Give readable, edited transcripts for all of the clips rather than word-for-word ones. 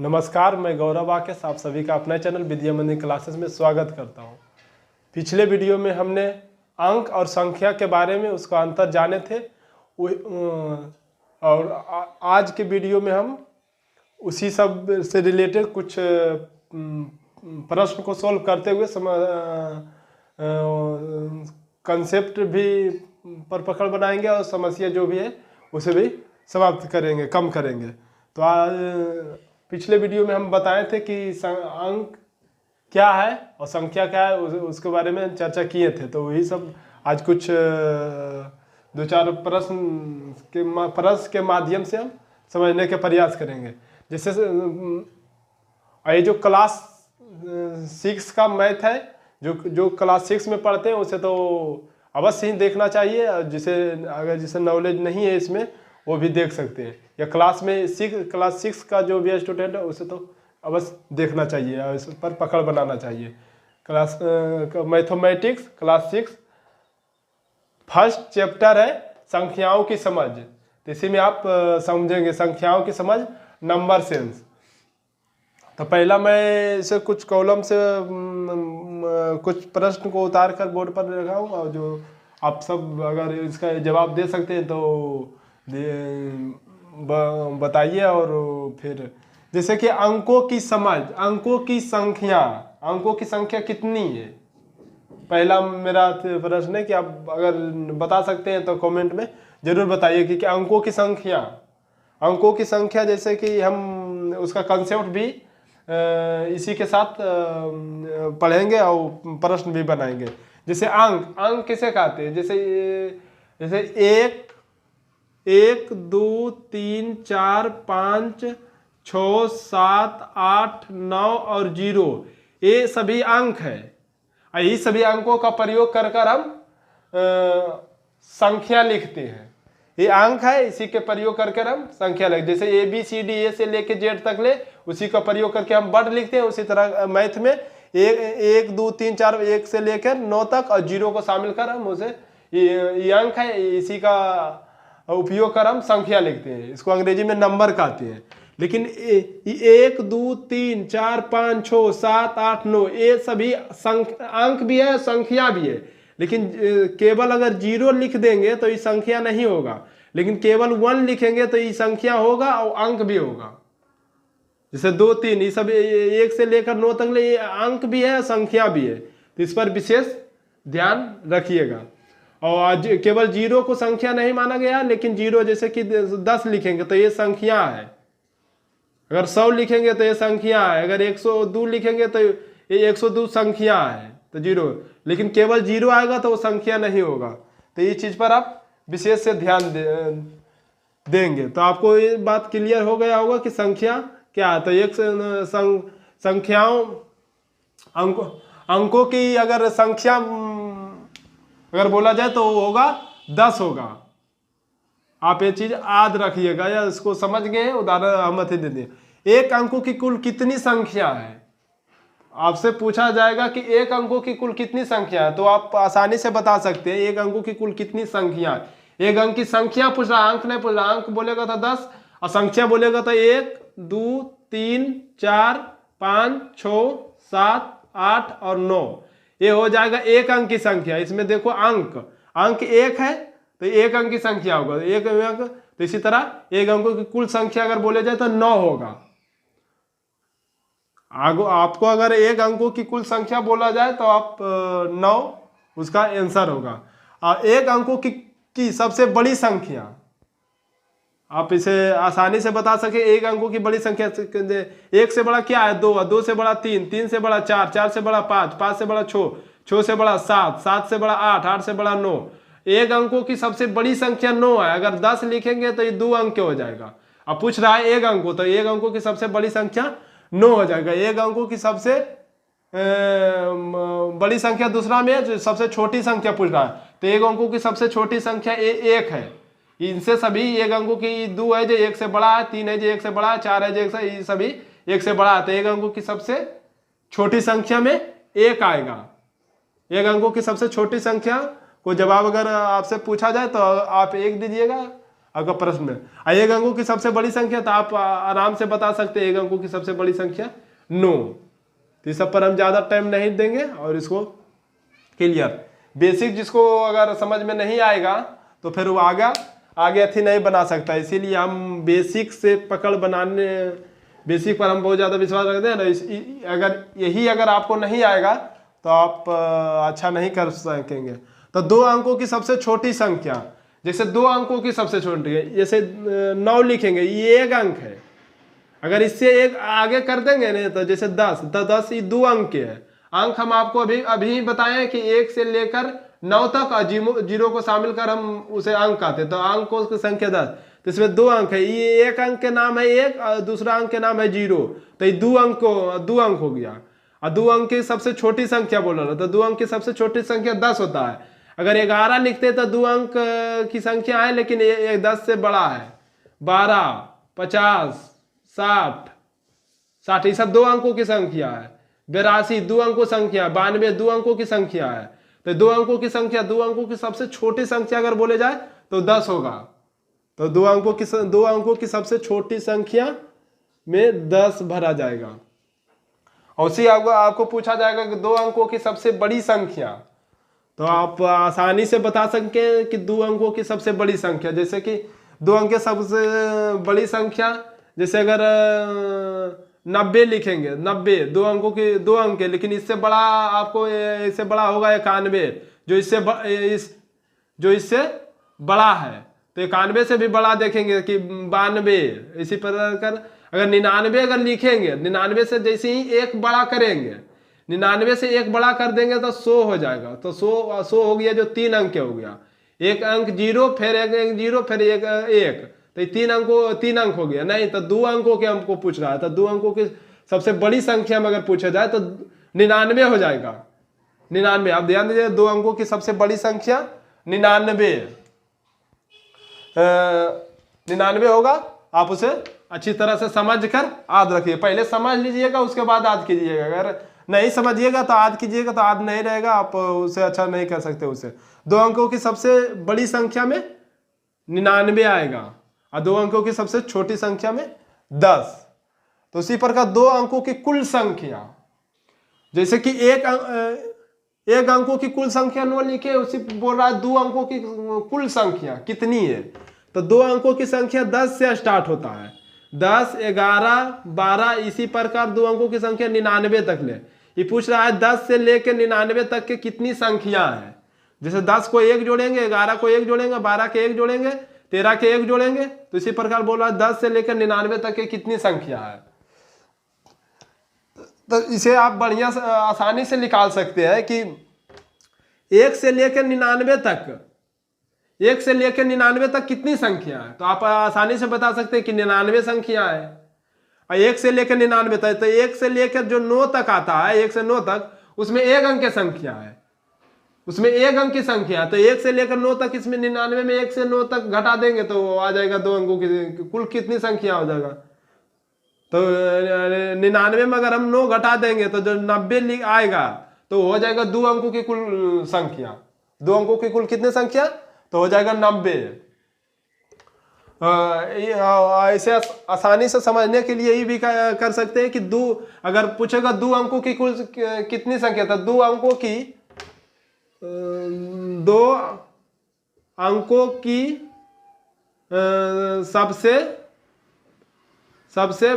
नमस्कार, मैं गौरव आकेश आप सभी का अपना चैनल विद्या मंदिर क्लासेस में स्वागत करता हूं। पिछले वीडियो में हमने अंक और संख्या के बारे में उसका अंतर जाने थे और आज के वीडियो में हम उसी सब से रिलेटेड कुछ प्रश्न को सॉल्व करते हुए कंसेप्ट भी पर पकड़ बनाएंगे और समस्या जो भी है उसे भी समाप्त करेंगे, कम करेंगे। तो आज पिछले वीडियो में हम बताए थे कि अंक क्या है और संख्या क्या है, उसके बारे में चर्चा किए थे। तो वही सब आज कुछ दो चार प्रश्न के माध्यम से हम समझने के प्रयास करेंगे। जैसे ये जो क्लास 6 का मैथ है, जो क्लास 6 में पढ़ते हैं उसे तो अवश्य ही देखना चाहिए। जिसे नॉलेज नहीं है इसमें वो भी देख सकते हैं, या क्लास 6 का जो भी स्टूडेंट है उसे तो अवश्य देखना चाहिए और इस पर पकड़ बनाना चाहिए। Class mathematics class 6 first chapter है संख्याओं की समझ। तो इसी में आप समझेंगे संख्याओं की समझ, नंबर सेंस। तो पहला मैं इसे कुछ कॉलम से कुछ प्रश्न को उतार कर बोर्ड पर रखा हूँ, और जो आप सब अगर इसका जवाब दे सकते हैं तो बताइए। और फिर जैसे कि अंकों की समझ, अंकों की संख्या कितनी है, पहला मेरा प्रश्न है कि आप अगर बता सकते हैं तो कमेंट में जरूर बताइए कि अंकों की संख्या जैसे कि हम उसका कंसेप्ट भी इसी के साथ पढ़ेंगे और प्रश्न भी बनाएंगे। जैसे अंक किसे कहते हैं, जैसे 1 2 3 4 5 6 7 8 9 और 0 ये सभी अंक है। यही सभी अंकों का प्रयोग कर हम संख्या लिखते हैं। ये अंक है, इसी के प्रयोग करके हम संख्या लिखते हैं। जैसे ABCD से लेके Z तक ले, उसी का प्रयोग करके हम वर्ड लिखते हैं। उसी तरह मैथ में 1 2 3 4 1 से लेकर 9 तक और 0 को शामिल कर हम उसे ये अंक है, इसी का उपयोग कर हम संख्या लिखते हैं। इसको अंग्रेजी में नंबर कहते हैं। लेकिन 1 2 3 4 5 6 7 8 9 ये सभी अंक भी है, संख्या भी है। लेकिन केवल अगर 0 लिख देंगे तो ये संख्या नहीं होगा, लेकिन केवल 1 लिखेंगे तो ये संख्या होगा और अंक भी होगा। जैसे 2 3 ये सब 1 से लेकर 9 तक ले, ये अंक भी है, संख्या भी है। तो इस पर विशेष ध्यान रखिएगा। और आज केवल 0 को संख्या नहीं माना गया, लेकिन 0 जैसे कि 10 लिखेंगे तो ये संख्या है। अगर 100 लिखेंगे तो ये संख्या है। अगर 102 लिखेंगे तो ये 102 संख्या है, तो 0। लेकिन केवल 0 आएगा तो वो संख्या नहीं होगा। तो ये चीज पर आप विशेष से ध्यान देंगे तो आपको ये बात क्लियर हो गया होगा कि संख्या क्या है। तो एक संख्याओं अंकों की अगर संख्या अगर बोला जाए तो वो होगा 10 होगा। आप ये चीज याद रखिएगा, या इसको समझ गए। उदाहरण हम दे दिए, एक अंकों की कुल कितनी संख्या है। आपसे पूछा जाएगा कि एक अंकों की कुल कितनी संख्या है, तो आप आसानी से बता सकते हैं एक अंकों की कुल कितनी संख्या है। एक अंक की संख्या पूछ रहा, अंक नहीं पूछ रहा। अंक बोलेगा तो 10 और संख्या बोलेगा तो 1 2 3 4 5 6 7 8 और 9। ये हो जाएगा एक अंक की संख्या। इसमें देखो अंक 1 है तो एक अंक की संख्या होगा, एक अंक। तो इसी तरह एक अंकों की कुल संख्या अगर बोले जाए तो 9 होगा। आपको अगर एक अंकों की कुल संख्या बोला जाए तो आप 9 उसका आंसर होगा। और एक अंकों की सबसे बड़ी संख्या, आप इसे आसानी से बता सके। एक अंकों की बड़ी संख्या, 1 से बड़ा क्या है 2, 2 से बड़ा 3, 3 से बड़ा 4, 4 से बड़ा 5, 5 से बड़ा 6, 6 से बड़ा 7, 7 से बड़ा 8, 8 से बड़ा 9। एक अंकों की सबसे बड़ी संख्या 9 है। अगर 10 लिखेंगे तो ये 2 अंक हो जाएगा। अब पूछ रहा है एक अंकों, तो एक अंकों की सबसे बड़ी संख्या 9 हो जाएगा। एक अंकों की सबसे बड़ी संख्या दूसरा में सबसे छोटी संख्या पूछ रहा है, तो एक अंकों की सबसे छोटी संख्या 1 है। इनसे सभी एक अंकों की 2 है जो 1 से बड़ा है, 3 है जो 1 से बड़ा है, 4 है जो 1 से, सभी 1 से बड़ा है। तो एक अंकों की सबसे छोटी संख्या में 1 आएगा। एक अंकों की सबसे छोटी संख्या को जवाब अगर आपसे पूछा जाए तो आप 1 दीजिएगा, आपका प्रश्न में। एक अंकों की सबसे बड़ी संख्या, तो आप आराम से बता सकते हैं एक अंकों की सबसे बड़ी संख्या 9। तो इस सब पर हम ज़्यादा टाइम नहीं देंगे और इसको क्लियर। बेसिक जिसको अगर समझ में नहीं आएगा तो फिर वो आगे अथी नहीं बना सकता, इसीलिए हम बेसिक से पकड़ बनाने, बेसिक पर हम बहुत ज़्यादा विश्वास रखते हैं ना। अगर आपको नहीं आएगा तो आप अच्छा नहीं कर सकेंगे। तो 2 अंकों की सबसे छोटी संख्या, जैसे 2 अंकों की सबसे छोटी है, जैसे 9 लिखेंगे, ये 1 अंक है। अगर इससे एक आगे कर देंगे ना, तो जैसे 10, तो 10 ये 2 अंक के है। अंक हम आपको अभी बताएं कि 1 से लेकर 9 तक और 0 को शामिल कर हम उसे अंक कहते, तो अंकों की संख्या 10। तो इसमें 2 अंक है, ये 1 अंक के नाम है 1 और दूसरा अंक के नाम है 0, तो ये 2 अंक हो गया। और 2 अंक की सबसे छोटी संख्या बोल रहा, तो 2 अंक की सबसे छोटी संख्या 10 होता है। अगर 11 लिखते तो 2 अंक की संख्या है, लेकिन ये 10 से बड़ा है। 12, 50, 60 ये सब 2 अंकों की संख्या है। 82 2 अंकों संख्या, 92 2 अंकों की संख्या है। तो 2 अंकों की संख्या, 2 अंकों की सबसे छोटी संख्या अगर बोले जाए तो 10 होगा। तो 2 अंकों की सबसे छोटी संख्या में 10 भरा जाएगा। और उसी आपको पूछा जाएगा कि 2 अंकों की सबसे बड़ी संख्या, तो आप आसानी से बता सकें कि 2 अंकों की सबसे बड़ी संख्या, जैसे कि 2 अंक की सबसे बड़ी संख्या, जैसे अगर 90 लिखेंगे, 90 2 अंकों की 2 अंक है, लेकिन इससे बड़ा आपको, इससे बड़ा होगा 91, जो इससे बड़ा है। तो 91 से भी बड़ा देखेंगे कि 92। इसी प्रकार अगर 99 अगर लिखेंगे, 99 से जैसे ही 1 बड़ा करेंगे, 99 से 1 बड़ा कर देंगे तो 100 हो जाएगा। तो 100 हो गया, जो 3 अंक हो गया। 1 अंक 0, फिर 1 अंक 0, फिर 1, तो 3 अंक हो गया। नहीं तो 2 अंकों के हमको पूछ रहा है, तो 2 अंकों की सबसे बड़ी संख्या में अगर पूछा जाए तो 99 हो जाएगा। 99, आप ध्यान दीजिए, 2 अंकों की सबसे बड़ी संख्या 99 होगा। आप उसे अच्छी तरह से समझ कर याद रखिए। पहले समझ लीजिएगा, उसके बाद याद कीजिएगा। अगर नहीं समझिएगा तो याद कीजिएगा, तो याद नहीं रहेगा, आप उसे अच्छा नहीं कर सकते उसे। 2 अंकों की सबसे बड़ी संख्या में 99 आएगा और 2 अंकों की सबसे छोटी संख्या में 10। तो उसी प्रकार 2 अंकों की कुल संख्या, जैसे कि एक अंकों की कुल संख्या 9 लिखे, उसी बोल रहा है 2 अंकों की कुल संख्या कितनी है। तो 2 अंकों की संख्या 10 से स्टार्ट होता है, 10, 11, 12, इसी प्रकार 2 अंकों की संख्या 99 तक ले। ये पूछ रहा है 10 से लेकर 99 तक के कितनी संख्या है। जैसे 10 को 1 जोड़ेंगे, 11 को 1 जोड़ेंगे, 12 के 1 जोड़ेंगे, 13 के 1 जोड़ेंगे, तो इसी प्रकार बोल रहा है 10 से लेकर 99 तक के कितनी संख्या है। तो इसे आप बढ़िया आसानी से निकाल सकते हैं कि 1 से लेकर 99 तक, 1 से लेकर 99 तक कितनी संख्या है। तो आप आसानी से बता सकते हैं कि 99 संख्या है। और 1 से लेकर 99 तक, तो 1 से लेकर जो 9 तक आता है, 1 से 9 तक, उसमें 1 अंक की संख्या है, उसमें 1 अंक की संख्या है। तो 1 से लेकर 9 तक, इसमें 99 में 1 से 9 तक घटा देंगे तो आ जाएगा 2 अंकों की कुल कितनी संख्या हो जाएगा। तो 99 में अगर हम 9 घटा देंगे तो जो 90 आएगा तो हो जाएगा 2 अंकों की कुल संख्या। 2 अंकों की कुल कितने संख्या, तो हो जाएगा 90। ऐसे आसानी से समझने के लिए ये भी कर सकते हैं कि अगर पूछेगा 2 अंकों की कुल कितनी संख्या, तो 2 अंकों की सबसे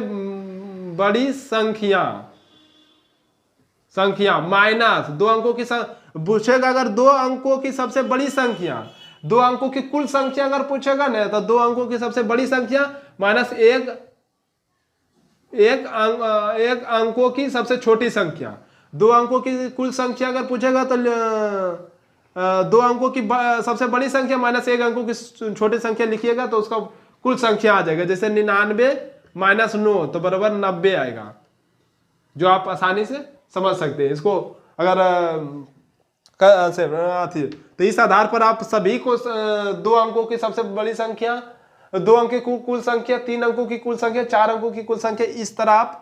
बड़ी संख्या माइनस 2 अंकों की पूछेगा। अगर 2 अंकों की सबसे बड़ी संख्या, 2 अंकों की कुल संख्या अगर पूछेगा ना, तो 2 अंकों की सबसे बड़ी संख्या माइनस एक अंकों की सबसे छोटी संख्या। 2 अंकों की कुल संख्या अगर पूछेगा तो 2 अंकों की सबसे बड़ी संख्या माइनस 1 अंकों की छोटी संख्या लिखिएगा तो उसका कुल संख्या आ जाएगा। जैसे 99 माइनस 9 तो बराबर 90 आएगा, जो आप आसानी से समझ सकते हैं। इसको अगर तो इस आधार पर आप सभी को 2 अंकों की सबसे बड़ी संख्या, 2 अंक की कुल संख्या, 3 अंकों की कुल संख्या, 4 अंकों की कुल संख्या, इस तरह आप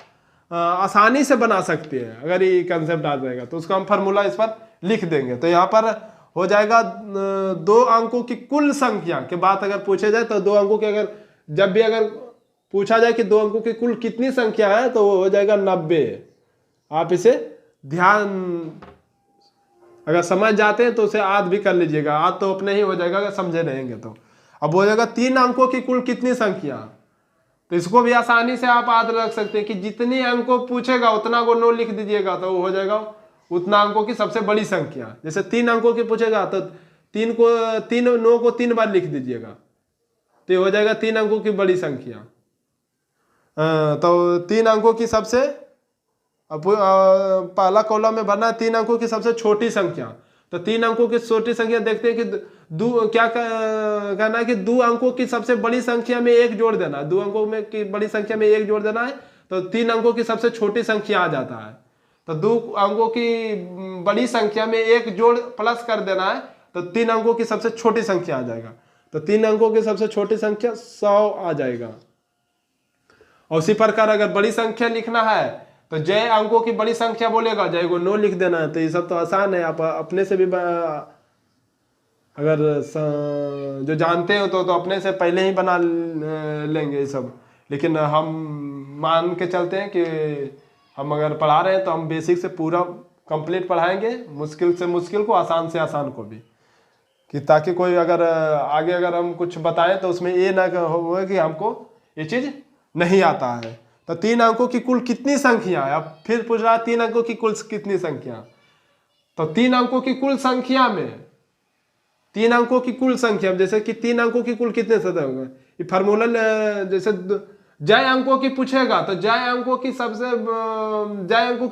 आसानी से बना सकते हैं। अगर ये कंसेप्ट आ जाएगा तो उसका हम फार्मूला इस पर लिख देंगे। तो यहाँ पर हो जाएगा 2 अंकों की कुल संख्या के बात अगर पूछे जाए तो 2 अंकों की अगर जब भी अगर पूछा जाए कि 2 अंकों की कुल कितनी संख्या है तो वो हो जाएगा 90। आप इसे ध्यान अगर समझ जाते हैं तो उसे याद भी कर लीजिएगा, याद तो अपने ही हो जाएगा अगर समझे रहेंगे तो। अब हो जाएगा 3 अंकों की कुल कितनी संख्या, तो इसको भी आसानी से आप याद रख सकते हैं कि जितने अंकों पूछेगा उतना को 9 लिख दीजिएगा तो वो हो जाएगा उतना अंकों की सबसे बड़ी संख्या। जैसे 3 अंकों की पूछेगा तो 9 को 3 बार लिख दीजिएगा तो ये हो जाएगा 3 अंकों की बड़ी संख्या। तो 3 अंकों की सबसे पहला कॉलम में भरना है 3 अंकों की सबसे छोटी संख्या। तो 3 अंकों की छोटी संख्या देखते हैं कि क्या कहना है कि 2 अंकों की सबसे बड़ी संख्या में 1 जोड़ देना है। 2 अंकों में की बड़ी संख्या में 1 जोड़ देना है तो 3 अंकों की सबसे छोटी संख्या आ जाता है। तो 2 अंकों की बड़ी संख्या में 1 जोड़ प्लस कर देना है तो 3 अंकों की सबसे छोटी संख्या आ जाएगा। तो 3 अंकों की सबसे छोटी संख्या 100 आ जाएगा। और उसी प्रकार अगर बड़ी संख्या लिखना है तो जय अंकों की बड़ी संख्या बोलेगा, जय को 9 लिख देना है। तो ये सब तो आसान है, आप अपने से भी अगर जो जानते हो तो अपने से पहले ही बना लेंगे ये सब। लेकिन हम मान के चलते हैं कि हम अगर पढ़ा रहे हैं तो हम बेसिक से पूरा कंप्लीट पढ़ाएंगे, मुश्किल से मुश्किल को, आसान से आसान को भी, कि ताकि कोई अगर आगे अगर हम कुछ बताएं तो उसमें ये ना हो कि हमको ये चीज़ नहीं आता है। तो 3 अंकों की कुल कितनी संख्या है, अब फिर पूछ रहा है 3 अंकों की कुल कितनी संख्या। तो 3 अंकों की कुल संख्या में 3 अंकों की कुल संख्या, जैसे कि 3 अंकों की कुल कितने सदस्य होंगे, ये फार्मूला जैसे जय अंकों की पूछेगा तो जय अंकों की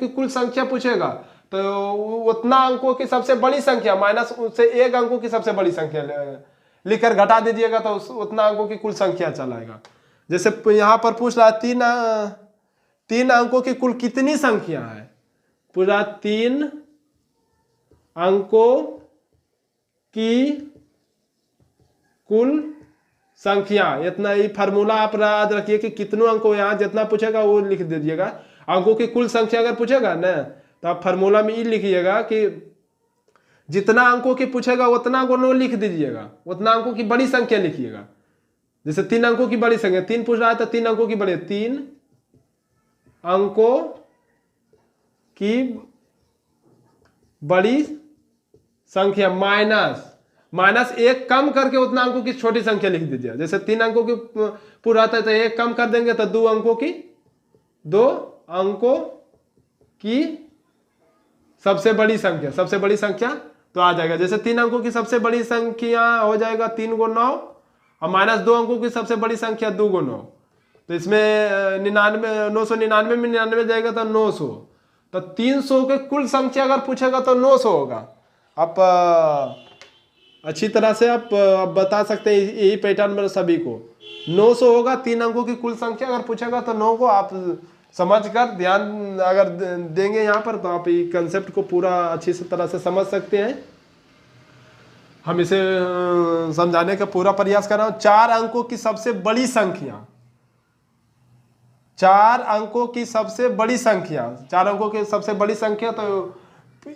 कुल संख्या पूछेगा तो उतना अंकों की सबसे बड़ी संख्या माइनस उससे 1 अंकों की सबसे बड़ी संख्या लिखकर घटा दीजिएगा तो उतना अंकों की कुल संख्या चलाएगा। जैसे यहाँ पर पूछ रहा है 3 अंकों की कुल कितनी संख्या है, पूरा 3 अंकों की कुल संख्या, इतना ही फार्मूला आप याद रखिए कि कितनों अंकों, यहाँ जितना पूछेगा वो लिख दीजिएगा। अंकों की कुल संख्या अगर पूछेगा ना तो आप फार्मूला में ये लिखिएगा कि जितना अंकों की पूछेगा उतना को 9 लिख दीजिएगा, उतना अंकों की बड़ी संख्या लिखिएगा। जैसे 3 अंकों की बड़ी संख्या 3 पूछ रहा है तो 3 अंकों की बड़ी, 3 अंकों की बड़ी संख्या माइनस 1 कम करके उतना अंकों की छोटी संख्या लिख दीजिए। जैसे 3 अंकों की पूरा था तो 1 कम कर देंगे तो 2 अंकों की सबसे बड़ी संख्या तो आ जाएगा। जैसे 3 अंकों की सबसे बड़ी संख्या हो जाएगा 3 को 9 और माइनस 2 अंकों की सबसे बड़ी संख्या 2 को 9। तो इसमें 999 में 99 जाएगा तो 900। तो 300 के कुल संख्या अगर पूछेगा तो 900 होगा। आप अच्छी तरह से आप बता सकते हैं यही पैटर्न में सभी को 900 होगा। 3 अंकों की कुल संख्या अगर पूछेगा तो 9 को आप समझकर ध्यान अगर देंगे यहाँ पर तो आप ये कंसेप्ट को पूरा अच्छी तरह से समझ सकते हैं। हम इसे समझाने का पूरा प्रयास कर रहा हूँ। 4 अंकों की सबसे बड़ी संख्या, 4 अंकों की सबसे बड़ी संख्या, 4 अंकों की सबसे बड़ी संख्या, तो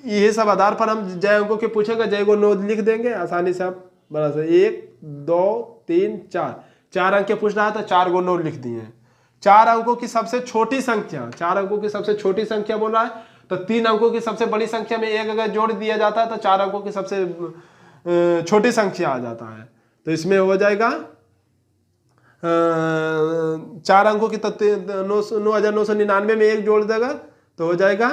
ये सब आधार पर हम जय अंकों के पूछेगा जय को 9 लिख देंगे आसानी से। आप बना सकते 1 2 3 4 अंक के पूछ रहा है तो 4 को 9 लिख दिए। 4 अंकों की सबसे छोटी संख्या, 4 अंकों की सबसे छोटी संख्या बोल रहा है तो 3 अंकों की सबसे बड़ी संख्या में 1 अगर जोड़ दिया जाता है तो 4 अंकों की सबसे छोटी संख्या आ जाता है। तो इसमें हो जाएगा 4 अंकों की 9999 में 1 जोड़ देगा तो हो जाएगा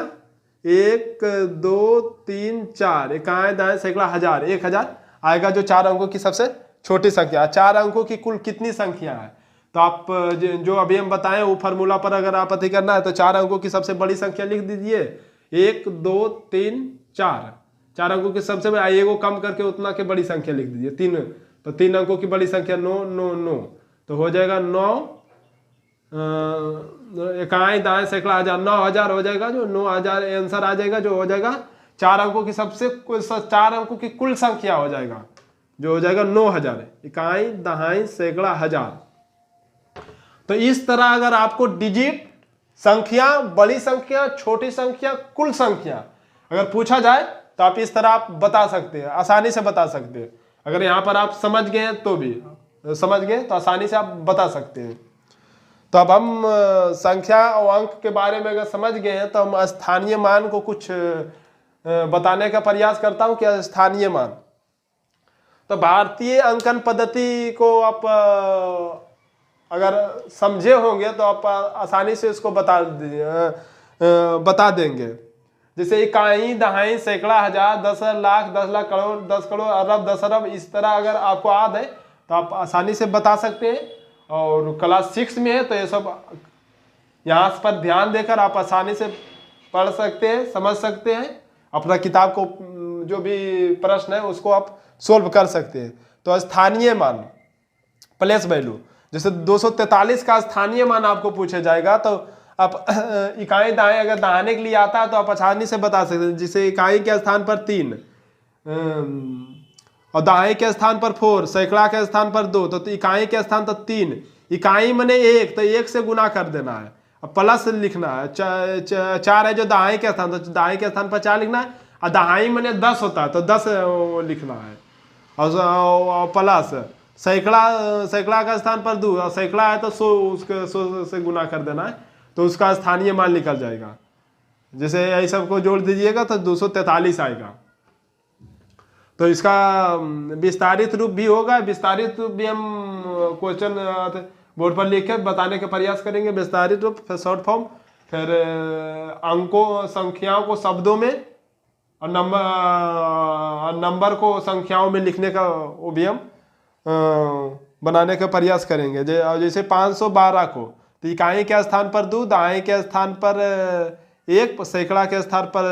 1 2 3 4 इकाएं दाएं सैकड़ा हजार 1000 आएगा, जो 4 अंकों की सबसे छोटी संख्या। 4 अंकों की कुल कितनी संख्या है, तो आप जो अभी हम बताएं वो फार्मूला पर अगर आप अति करना है तो 4 अंकों की सबसे बड़ी संख्या लिख दीजिए 1 2 3 4। 4 अंकों की सबसे बड़ी, 1 को कम करके उतना के बड़ी संख्या लिख दीजिए 3। तो 3 अंकों की बड़ी संख्या 9 9 9 तो हो जाएगा 9 इकाएं दाएं सैकड़ा हजार 9000 हो जाएगा, जो 9000 आंसर आ जाएगा, जो हो जाएगा 4 अंकों की 4 अंकों की कुल संख्या हो जाएगा, जो हो जाएगा 9000 इकाएं दाएं सैकड़ा हजार। तो इस तरह अगर आपको डिजिट, संख्या, बड़ी संख्या, छोटी संख्या, कुल संख्या अगर पूछा जाए तो आप इस तरह आप बता सकते हैं, आसानी से बता सकते हैं। अगर यहाँ पर आप समझ गए तो भी समझ गए तो आसानी से आप बता सकते हैं। तो अब हम संख्या और अंक के बारे में अगर समझ गए हैं तो हम स्थानीय मान को कुछ बताने का प्रयास करता हूं कि स्थानीय मान। तो भारतीय अंकन पद्धति को आप अगर समझे होंगे तो आप आसानी से इसको बता देंगे। जैसे इकाई, दहाई, सैकड़ा, हजार, 10 लाख, 10 लाख, करोड़, 10 करोड़, अरब, 10 अरब, इस तरह अगर आपको याद है तो आप आसानी से बता सकते हैं। और क्लास 6 में है तो ये सब यहाँ पर ध्यान देकर आप आसानी से पढ़ सकते हैं, समझ सकते हैं। अपना किताब को जो भी प्रश्न है उसको आप सोल्व कर सकते हैं। तो स्थानीय मान, प्लेस वैल्यू, जैसे 243 का स्थानीय मान आपको पूछा जाएगा तो आप इकाई दाएं अगर दहाने के लिए आता है तो आप आसानी से बता सकते हैं। जैसे इकाई के स्थान पर 3 और दहाई के स्थान पर 4, सैकड़ा के स्थान पर 2, तो इकाई के स्थान पर 3, इकाई मने 1 तो 1 से गुना कर देना है, अब प्लस लिखना है। 4 है जो दहाई के स्थान, तो दहाई के स्थान पर 4 लिखना है। और दहाई मने 10 होता है तो 10 लिखना है और प्लस सैकड़ा का स्थान पर 2 और सैकड़ा है तो 100 उसके 100 से गुना कर देना है तो उसका स्थानीय मान निकल जाएगा। जैसे यही सबको जोड़ दीजिएगा तो 243 आएगा। तो इसका विस्तारित रूप भी होगा, विस्तारित रूप भी हम क्वेश्चन बोर्ड पर लिख के बताने का प्रयास करेंगे। विस्तारित रूप, फिर शॉर्ट फॉर्म, फिर अंकों संख्याओं को शब्दों में और नंबर को संख्याओं में लिखने का वो भी हम बनाने का प्रयास करेंगे। जैसे 512 को तो इकाई के स्थान पर 2, दहाई के स्थान पर 1, सैकड़ा के स्थान पर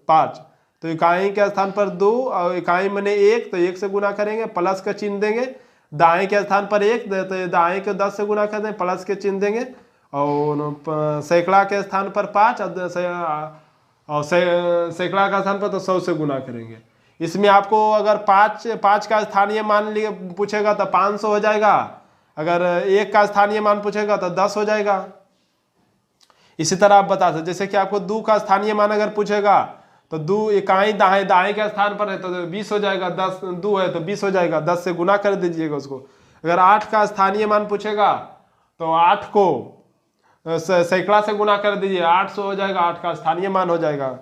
5, तो इकाई के स्थान पर 2 और इकाई मने 1 तो 1 से गुना करेंगे, प्लस का चिन्ह देंगे। दाएं के स्थान पर 1 तो दाएं के 10 से गुना कर देंगे, प्लस के चिन्ह देंगे। और सैकड़ा के स्थान पर 5 और सैकड़ा का स्थान पर तो 100 से गुना करेंगे। इसमें आपको अगर 5 का स्थानीय मान पूछेगा तो 500 हो जाएगा, अगर 1 का स्थानीय मान पूछेगा तो 10 हो जाएगा। इसी तरह आप बता सकते, जैसे कि आपको 2 का स्थानीय मान अगर पूछेगा तो 2 इकाई दाएं के स्थान पर है तो 20 हो जाएगा, 10 2 है तो 20 हो जाएगा, 10 से गुना कर दीजिएगा उसको। अगर 8 का स्थानीय मान पूछेगा तो 8 को सैकड़ा से गुना कर दीजिए, 800 हो जाएगा, 8 का स्थानीय मान हो जाएगा।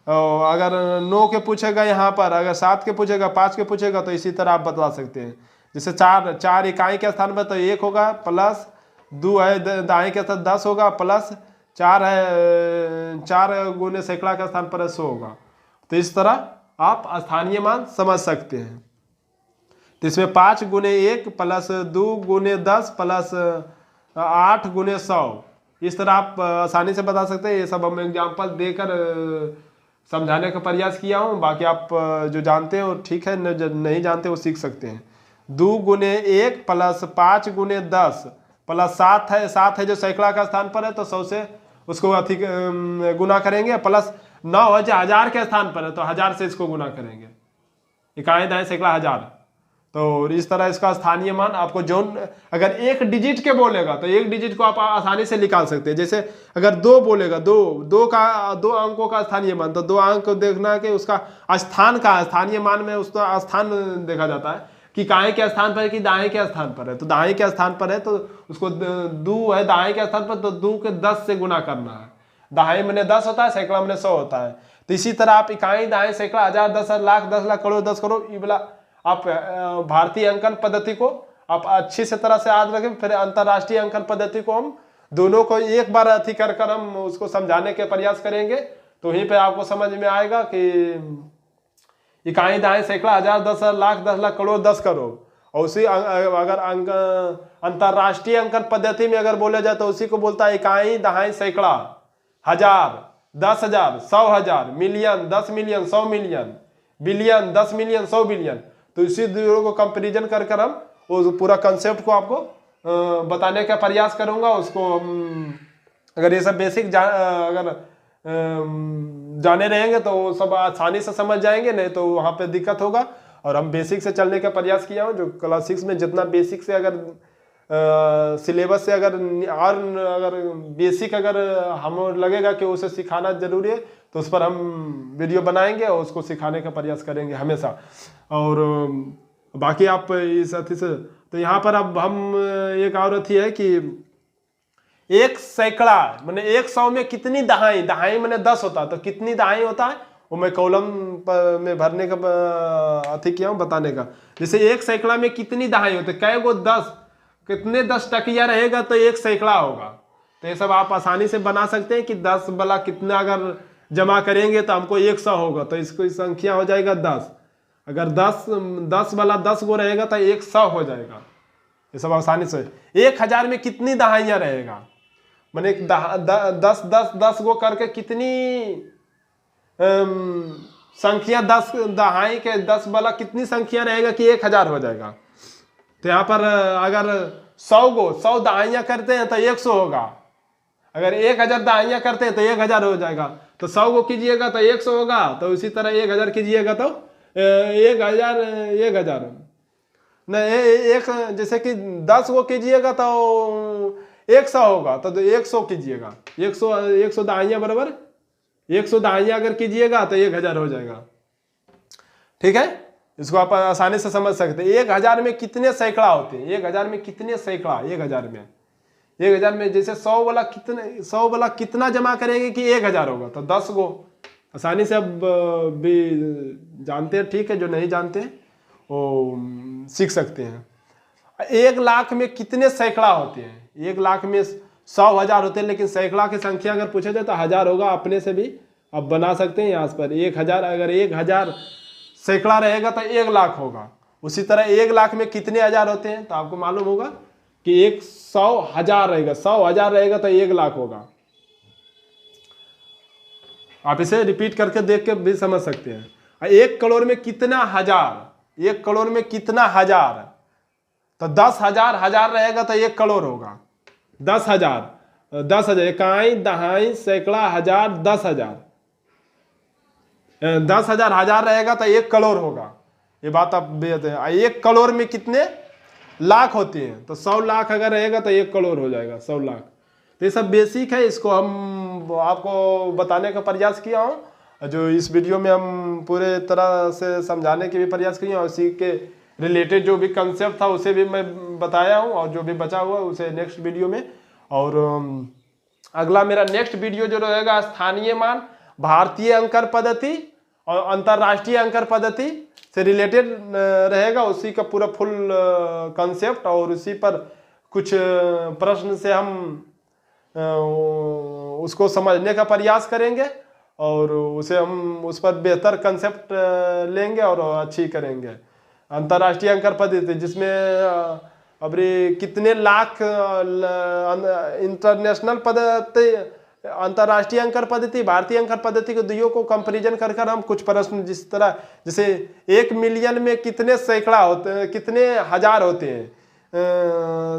और अगर 9 के पूछेगा यहाँ पर, अगर 7 के पूछेगा, 5 के पूछेगा तो इसी तरह आप बता सकते हैं। जैसे 4 इकाई के स्थान पर तो 1 होगा, प्लस 2 है दाएं के साथ 10 होगा, प्लस 4 है 4 गुने सैकड़ा के स्थान पर 100 होगा। तो इस तरह आप स्थानीय मान समझ सकते हैं। तो इसमें 5 गुने 1 प्लस 2 गुने 10 प्लस 8 गुने 100, इस तरह आप आसानी से बता सकते हैं। ये सब हम एग्जाम्पल देकर समझाने का प्रयास किया हूँ। बाकी आप जो जानते हो ठीक है, नहीं जानते वो सीख सकते हैं। 2 गुने 1 प्लस 5 गुने 10 प्लस 7 है जो सैकड़ा का स्थान पर है तो 100 से उसको अधिक गुना करेंगे, प्लस 9 है जो 1000 के स्थान पर है तो 1000 से इसको गुना करेंगे। इकाई दाएं सैकड़ा 1000। तो इस तरह इसका स्थानीय मान आपको जो अगर 1 डिजिट के बोलेगा तो 1 डिजिट को आप आसानी से निकाल सकते हैं। जैसे अगर 2 बोलेगा, 2 अंकों का स्थानीय मान, तो 2 अंक को देखना कि उसका स्थान का स्थानीय मान में उसका स्थान देखा जाता है कि इकाई के स्थान पर है कि दाएं के स्थान पर है। तो दाएं के स्थान पर है तो उसको 2 है दाएं के स्थान पर तो 2 के 10 से गुना करना है। दाएं मने 10 होता है, सैकड़ा मने 100 होता है। तो इसी तरह आप इकाई दाएं सैकड़ा 1000 10 लाख 10 लाख करोड़ 10 करोड़ ये वाला आप भारतीय अंकन पद्धति को आप अच्छी से तरह से याद रखें। फिर अंतरराष्ट्रीय अंकन पद्धति को हम दोनों को एक बार अथी कर हम उसको समझाने के प्रयास करेंगे। तो वहीं पे आपको समझ में आएगा कि इकाई दाएं सैकड़ा 1000 10 लाख 10 लाख करोड़ 10 करोड़। और उसी अगर अंतरराष्ट्रीय अंकन पद्धति में अगर बोला जाए तो उसी को बोलता है इकाई दाएं सैकड़ा 1000 10,000 100,000 million 10 million 100 million billion 10 million 100 billion. तो इसी दोनों को कंपेरिजन कर हम उस पूरा कंसेप्ट को आपको बताने का प्रयास करूंगा। उसको अगर ये सब बेसिक जाने रहेंगे तो सब आसानी से समझ जाएंगे, नहीं तो वहाँ पे दिक्कत होगा। और हम बेसिक से चलने का प्रयास किया हूँ, जो क्लास 6 में जितना बेसिक से अगर सिलेबस से अगर और अगर बेसिक अगर हमें लगेगा कि उसे सिखाना जरूरी है तो उस पर हम वीडियो बनाएंगे और उसको सिखाने का प्रयास करेंगे हमेशा। और बाकी आप इस अथी से तो यहाँ पर अब हम एक और अथी है कि 1 सैकड़ा मैंने 100 में कितनी दहाई, दहाई मैंने 10 होता है तो कितनी दहाई होता है वो मैं कॉलम में भरने का अथी किया हूँ बताने का। जैसे 1 सैकड़ा में कितनी दहाई होती है, कै गो 10, कितने 10 टकिया रहेगा तो 1 सैकड़ा होगा। तो ये सब आप आसानी से बना सकते हैं कि 10 वाला कितना अगर जमा करेंगे तो हमको 100 होगा तो इसको संख्या हो जाएगा 10। अगर 10 वाला 10 गो रहेगा तो 100 हो जाएगा। ये सब आसानी से। 1000 में कितनी दहाइयाँ रहेगा, मैंने 10 गो करके कितनी संख्या 10 दहाई के 10 वाला कितनी संख्या रहेगा कि 1000 हो जाएगा। तो यहाँ पर अगर 100 दहाइयाँ करते हैं तो 100 होगा। अगर 1000 दहाइयाँ करते हैं तो 1000 हो जाएगा। तो 100 गो कीजिएगा तो 100 होगा। तो उसी तरह 1000 कीजिएगा तो 1000 न एक जैसे कि 10 गो कीजिएगा तो 100 होगा। तो 100 कीजिएगा, 100 दहाइयाँ बराबर 100 दहाइयाँ अगर कीजिएगा तो 1000 हो जाएगा। ठीक है, इसको आप आसानी से समझ सकते हैं। 1000 में कितने सैकड़ा होते हैं, 1000 में कितने सैकड़ा, 1000 में जैसे 100 वाला कितना जमा करेंगे कि 1000 होगा। तो 10 गो आसानी से अब भी जानते हैं। ठीक है, जो नहीं जानते हैं वो सीख सकते हैं। 1 लाख में कितने सैकड़ा होते हैं, 1 लाख में 100,000 होते हैं, लेकिन सैकड़ा की संख्या अगर पूछे जाए तो 1000 होगा। अपने से भी आप बना सकते हैं यहाँ पर 1000, अगर 1000 सैकड़ा रहेगा तो 1 लाख होगा। उसी तरह 1 लाख में कितने हजार होते हैं तो आपको मालूम होगा कि 100,000 रहेगा, 100,000 रहेगा तो 1 लाख होगा। आप इसे रिपीट करके देख के भी समझ सकते हैं। 1 करोड़ में कितना हजार, 1 करोड़ में कितना हजार, तो 10,000 हजार रहेगा तो 1 करोड़ होगा। 10,000 इकाई दहाई सैकड़ा हजार 10,000, 10,000 हजार रहेगा तो 1 करोड़ होगा। ये बात आप बेहद है। 1 करोड़ में कितने लाख होते हैं तो 100 लाख अगर रहेगा तो 1 करोड़ हो जाएगा, 100 लाख। तो ये सब बेसिक है, इसको हम आपको बताने का प्रयास किया हूँ। जो इस वीडियो में हम पूरे तरह से समझाने के भी प्रयास किए और उसी के रिलेटेड जो भी कंसेप्ट था उसे भी मैं बताया हूँ, और जो भी बचा हुआ उसे नेक्स्ट वीडियो में। और अगला मेरा नेक्स्ट वीडियो जो रहेगा स्थानीय मान, भारतीय अंकर पद्धति और अंतर्राष्ट्रीय अंकर पद्धति से रिलेटेड रहेगा। उसी का पूरा फुल कंसेप्ट और उसी पर कुछ प्रश्न से हम उसको समझने का प्रयास करेंगे और उसे हम उस पर बेहतर कंसेप्ट लेंगे और अच्छी करेंगे। अंतर्राष्ट्रीय अंकर पद्धति जिसमें अभी कितने लाख इंटरनेशनल पद्धति, अंतर्राष्ट्रीय अंकर पद्धति, भारतीय अंकर पद्धति के दुइयों को कंपैरिजन कर हम कुछ प्रश्न जिस तरह जैसे 1 मिलियन में कितने सैकड़ा होते हैं, कितने हजार होते हैं,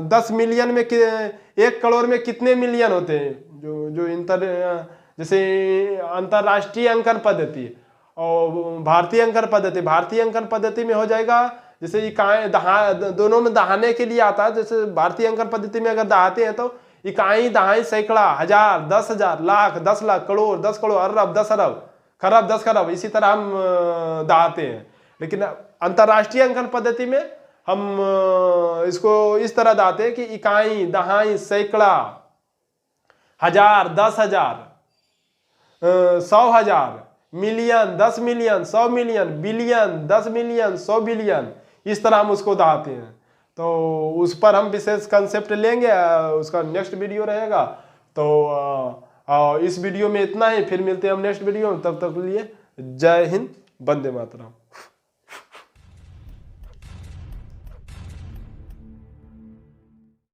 10 मिलियन में 1 करोड़ में कितने मिलियन होते हैं, जो जैसे अंतर्राष्ट्रीय अंकर पद्धति और भारतीय अंकर पद्धति, भारतीय अंकर पद्धति में हो जाएगा जैसे इकाई दोनों में दहाने के लिए आता है। जैसे भारतीय अंकर पद्धति में अगर दहाते हैं तो इकाई दहाई सैकड़ा हजार 10,000 लाख 10 लाख करोड़ 10 करोड़ अरब 10 अरब खरब 10 खरब इसी तरह हम दहाते हैं। लेकिन अंतर्राष्ट्रीय अंकन पद्धति में हम इसको इस तरह दहाते हैं कि इकाई दहाई सैकड़ा हजार 10,000 100,000 million 10 million 100 million billion 10 million 100 billion, इस तरह हम उसको दहाते हैं। तो उस पर हम विशेष कंसेप्ट लेंगे, उसका नेक्स्ट वीडियो रहेगा। तो इस वीडियो में इतना ही, फिर मिलते हैं हम नेक्स्ट वीडियो में। तब तक के लिए जय हिंद, वंदे मातरम।